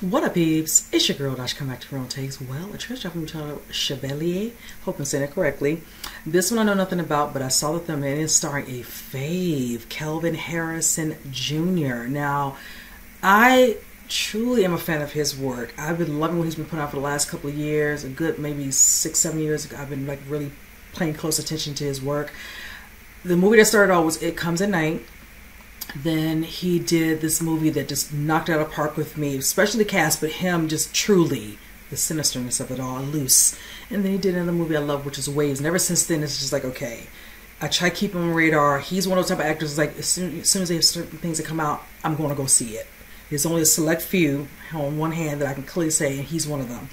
What up, peeps? It's your girl, Dash. Come back to Real Takes. Well, a trash from titled Chevalier. Hope I'm saying it correctly. This one I know nothing about, but I saw the thumbnail and it's starring a fave, Kelvin Harrison Jr. Now, I truly am a fan of his work. I've been loving what he's been putting out for the last couple of years. A good maybe 6-7 years ago, I've been like really paying close attention to his work. The movie that started off was It Comes at Night. Then he did this movie that just knocked it out of the park with me, especially the cast, but him just truly, the sinisterness of it all, loose. And then he did another movie I love, which is Waves. And ever since then, it's just like, okay, I try to keep him on radar. He's one of those type of actors, like as soon as they have certain things that come out, I'm going to go see it. There's only a select few on one hand that I can clearly say, and he's one of them.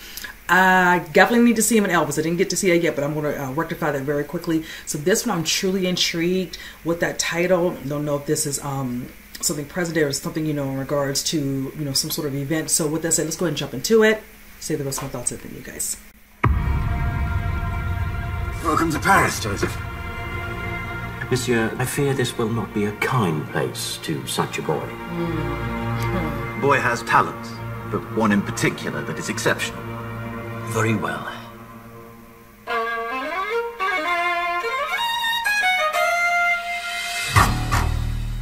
I definitely need to see him in Elvis. I didn't get to see it yet, but I'm going to rectify that very quickly. So this one, I'm truly intrigued with that title. Don't know if this is something present or something, you know, in regards to, you know, some sort of event. So with that said, let's go ahead and jump into it. Say the rest of my thoughts with you guys. Welcome to Paris, Joseph. Monsieur, I fear this will not be a kind place to such a boy. The boy has talent, but one in particular that is exceptional. Very well.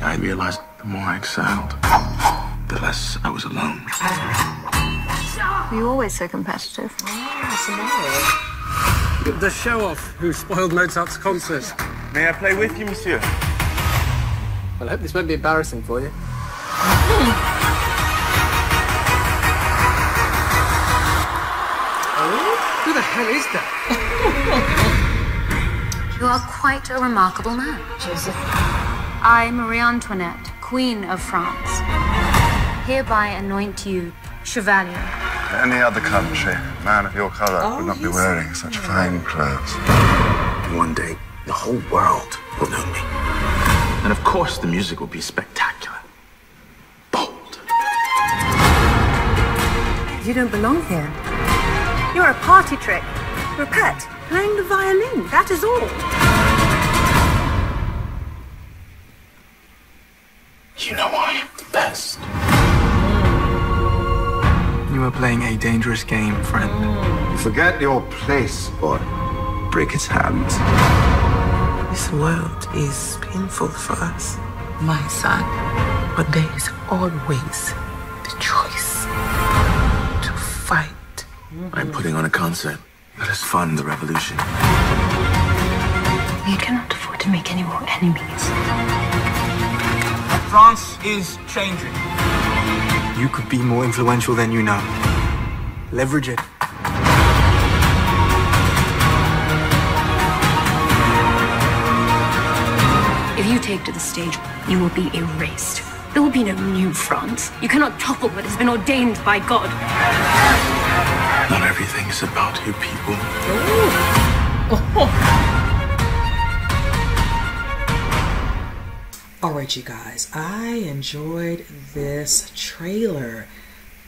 I realized the more I excelled, the less I was alone. Were you always so competitive? The show-off who spoiled Mozart's concert. May I play with you, monsieur? Well, I hope this won't be embarrassing for you. Who the hell is that? You are quite a remarkable man, Joseph. I, Marie Antoinette, Queen of France, hereby anoint you Chevalier. In any other country, a man of your color would not be wearing such fine clothes. One day, the whole world will know me. And of course, the music will be spectacular. Bold. You don't belong here. You're a party trick. You're a pet, playing the violin, that is all. You know I am the best. You are playing a dangerous game, friend. Forget your place, boy. Break his hands. This world is painful for us, my son. But there is always the choice to fight. I'm putting on a concert. Let us fund the revolution. You cannot afford to make any more enemies. France is changing. You could be more influential than you know. Leverage it. If you take to the stage, you will be erased. There will be no new France. You cannot topple what has been ordained by God. Not everything is about you people. Alright, you guys, I enjoyed this trailer.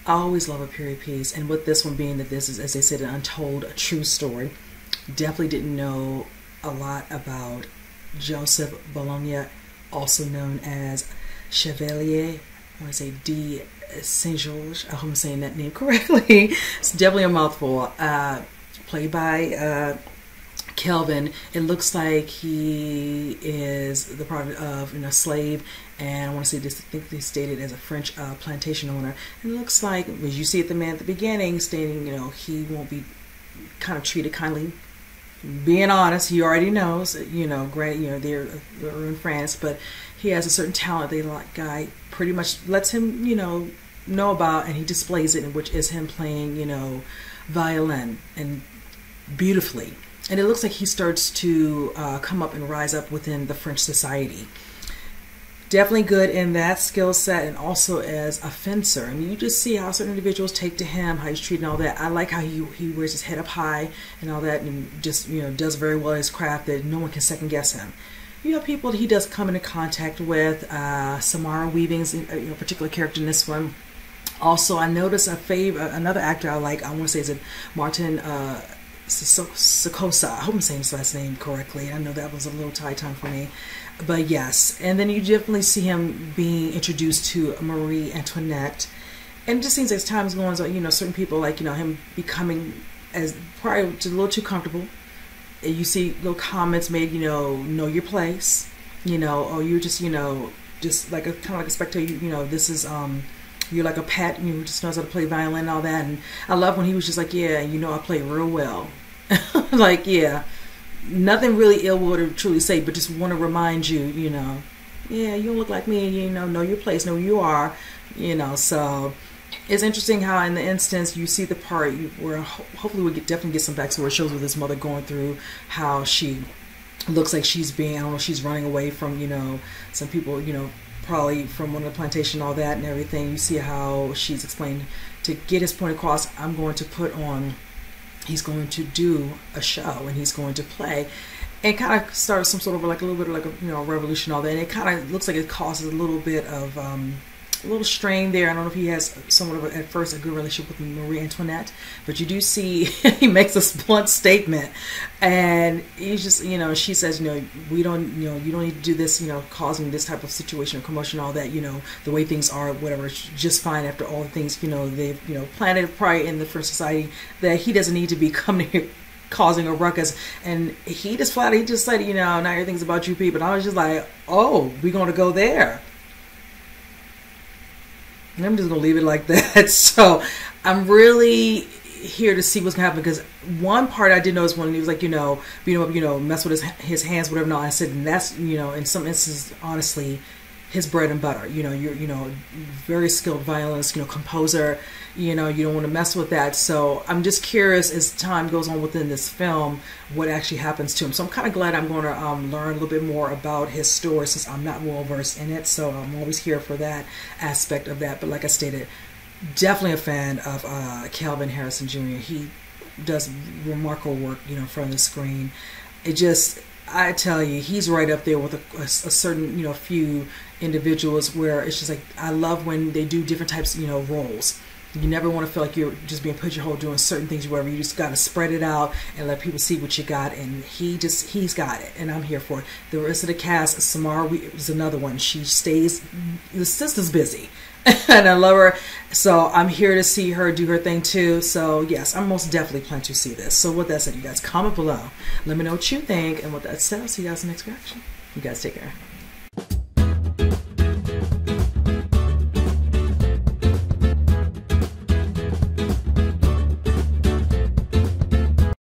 I always love a period piece, and with this one being that this is, as they said, an untold true story. Definitely didn't know a lot about Joseph Bologne, also known as Chevalier. I want to say D. Saint George. I hope I'm saying that name correctly. It's definitely a mouthful. Played by Kelvin. It looks like he is the product of, you know, slave, and I want to say this. I think they stated as a French plantation owner. It looks like, as you see at the man at the beginning, stating, you know, he won't be kind of treated kindly. Being honest, he already knows, you know, granted, you know, they're in France, but he has a certain talent they like guy pretty much lets him, you know about, and he displays it, which is him playing, you know, violin, and beautifully. And it looks like he starts to come up and rise up within the French society. Definitely good in that skill set, and also as a fencer. I mean, you just see how certain individuals take to him, how he's treated and all that. I like how he wears his head up high and all that, and just, you know, does very well at his craft that no one can second guess him. You have people that he does come into contact with. Samara Weaving's, you know, particular character in this one. Also, I noticed another actor I like. I want to say is it Martin Sakosa. I hope I'm saying his last name correctly. I know that was a little tie tongue for me. But yes, and then you definitely see him being introduced to Marie Antoinette And it just seems as time's going on, you know, certain people, like, you know, him becoming as probably just a little too comfortable. And you see little comments made, you know your place, you know, or you're just, you know, just like a kind of like a spectator, you know, this is you're like a pet, you know, just knows how to play violin and all that. And I love when he was just like, yeah, you know, I play real well. Like, yeah, nothing really ill will to truly say, but just want to remind you, you know, yeah, you don't look like me, you know your place, know who you are, you know. So it's interesting how in the instance you see the part where hopefully we'll definitely get some backstory where it shows with his mother going through how she looks like she's being, I don't know, she's running away from, you know, some people, you know, probably from one of the plantation, all that and everything. You see how she's explained to get his point across, I'm going to put on, he's going to do a show and he's going to play. And kind of starts some sort of like a little bit of like a, you know, revolution, all that. And it kind of looks like it causes a little bit of a little strain there. I don't know if he has somewhat of at first a good relationship with Marie Antoinette, but you do see he makes a blunt statement, and he's just, you know, she says, you know, we don't, you know, you don't need to do this, you know, causing this type of situation or commotion, all that, you know, the way things are, whatever, it's just fine after all the things, you know, they've, you know, planted probably in the first society, that he doesn't need to be coming here causing a ruckus. And he just flat, he just said, you know, now everything's about you people. And I was just like, oh, we're going to go there. And I'm just going to leave it like that. So I'm really here to see what's going to happen, because one part I did notice when he was like, you know, mess with his hands, whatever. No, I said, and that's, you know, in some instances, honestly, his bread and butter. You know, you're, you know, very skilled violinist, you know, composer. You know, you don't want to mess with that. So I'm just curious as time goes on within this film, what actually happens to him. So I'm kind of glad I'm going to learn a little bit more about his story, since I'm not well versed in it. So I'm always here for that aspect of that. But like I stated, definitely a fan of Kelvin Harrison Jr. He does remarkable work, you know, in front of the screen. It just, I tell you, he's right up there with a certain, you know, few individuals where it's just like, I love when they do different types, you know, roles. You never want to feel like you're just being pigeonholed doing certain things, wherever. You just got to spread it out and let people see what you got. And he's got it, and I'm here for it. The rest of the cast, Samara is another one. She stays, the sister's busy, and I love her. So I'm here to see her do her thing too. So yes, I'm most definitely planning to see this. So with that said, you guys comment below. Let me know what you think. And with that said, I'll see you guys in the next reaction. You guys take care.